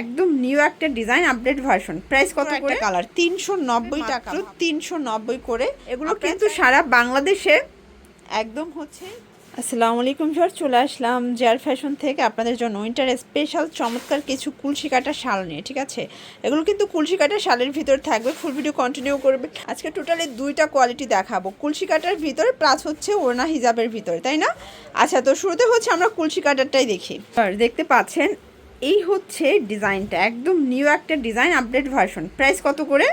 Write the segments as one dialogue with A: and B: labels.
A: একদম নিউ একটা design update version. Price কত করে? কালার 390 টাকা, 390 করে। এগুলো কিন্তু সারা বাংলাদেশে একদম হচ্ছে। আসসালামু আলাইকুম ভিউয়ার, চলে আসলাম জেআর ফ্যাশন থেকে আপনাদের জন্য উইন্টার স্পেশাল চমৎকার কিছু কুলসি কাটা শাল নিয়ে। ঠিক আছে, এগুলো কিন্তু কুলসি কাটা শালের ভিতর থাকবে। ফুল ভিডিও কন্টিনিউ করবে। আজকে টোটালি দুইটা কোয়ালিটি দেখাবো, কুলসি কাটার ভিতরে প্লাস হচ্ছে ওড়না হিজাবের ভিতরে, তাই না? আচ্ছা, তো শুরুতে হচ্ছে আমরা কুলসি কাটারটাই দেখি। দেখতে পাচ্ছেন এই হচ্ছে ডিজাইনটা, একদম নিউ একটা ডিজাইন আপডেট ভার্সন। প্রাইস কত করে?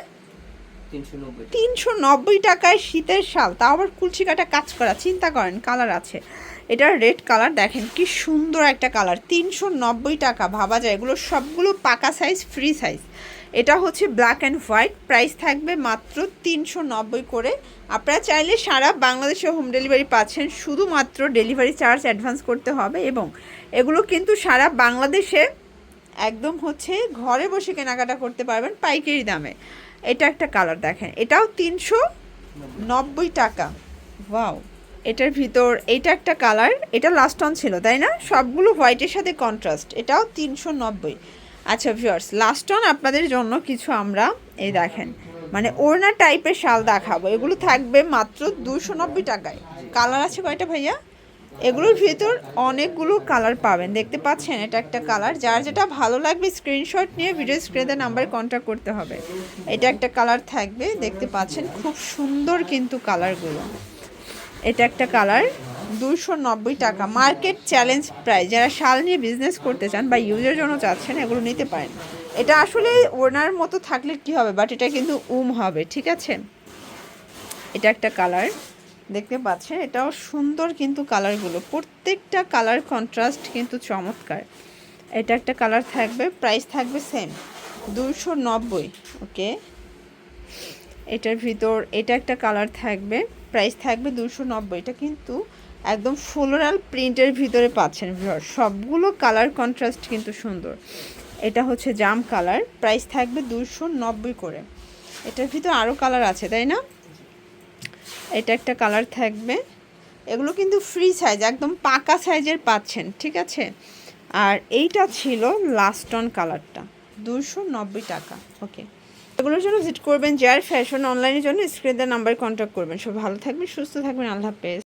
A: 390 টাকায় শীতের শাল, তাও আবার কুলসি কাটা কাজ করা। চিন্তা করেন, কালার আছে, এটার রেড কালার, দেখেন কি সুন্দর একটা কালার। 390 টাকা, ভাবা যায়। এগুলো সবগুলো পাকা সাইজ, ফ্রি সাইজ। এটা হচ্ছে ব্ল্যাক অ্যান্ড হোয়াইট। প্রাইস থাকবে মাত্র 390 করে। আপনারা চাইলে সারা বাংলাদেশে হোম ডেলিভারি পাচ্ছেন, শুধুমাত্র ডেলিভারি চার্জ অ্যাডভান্স করতে হবে। এবং এগুলো কিন্তু সারা বাংলাদেশে একদম হচ্ছে ঘরে বসে কেনাকাটা করতে পারবেন পাইকারি দামে। এটা একটা কালার দেখেন, এটাও 390 টাকা। ওয়াও, এটার ভিতর এটা একটা কালার, এটা লাস্ট অন ছিল তাই না? সবগুলো হোয়াইটের সাথে কন্ট্রাস্ট, এটাও 390। আচ্ছা ভিউয়ার্স, লাস্ট অন আপনাদের জন্য কিছু আমরা এই দেখেন মানে ওড়না টাইপের শাল দেখাবো। এগুলো থাকবে মাত্র 290 টাকায়। কালার আছে কয়টা ভাইয়া? এগুলোর ভিতর অনেকগুলো কালার পাবেন, দেখতে পাচ্ছেন। এটা একটা কালার, যার যেটা ভালো লাগবে স্ক্রিনশট নিয়ে ভিডিও স্ক্রিনে নাম্বারে কন্ট্যাক্ট করতে হবে। এটা একটা কালার থাকবে, দেখতে পাচ্ছেন, খুব সুন্দর কিন্তু কালারগুলো। এটা একটা কালার, 290 টাকা, মার্কেট চ্যালেঞ্জ প্রাইস। যারা শাল নিয়ে বিজনেস করতে চান বা ইউজের জন্য চাচ্ছেন, এগুলো নিতে পারেন। এটা আসলে ওনার মতো থাকলে কি হবে, বাট এটা কিন্তু হবে, ঠিক আছে। এটা একটা কালার, দেখতে পাচ্ছেন, এটাও সুন্দর কিন্তু কালারগুলো, প্রত্যেকটা কালার কন্ট্রাস্ট কিন্তু চমৎকার। এটা একটা কালার থাকবে, প্রাইস থাকবে সেম 290। ওকে, এটার ভিতর এটা একটা কালার থাকবে, প্রাইস থাকবে 290। এটা কিন্তু একদম ফ্লোরাল প্রিন্টের ভিতরে পাচ্ছেন ভিউয়ার, সবগুলো কালার কন্ট্রাস্ট কিন্তু সুন্দর। এটা হচ্ছে জাম কালার, প্রাইস থাকবে 290 করে। এটার ভিতর আরও কালার আছে তাই না? এটা একটা কালার থাকবে, এগুলো কিন্তু ফ্রি সাইজ, একদম পাকা সাইজের পাচ্ছেন, ঠিক আছে। আর এইটা ছিল লাস্ট অন কালারটা, 290 টাকা। ওকে, এগুলোর জন্য ভিজিট করবেন জেআর ফ্যাশন। অনলাইনের জন্য স্ক্রিনের নাম্বারে কন্ট্যাক্ট করবেন। সব ভালো থাকবেন, সুস্থ থাকবেন, আল্লাহ হাফেজ।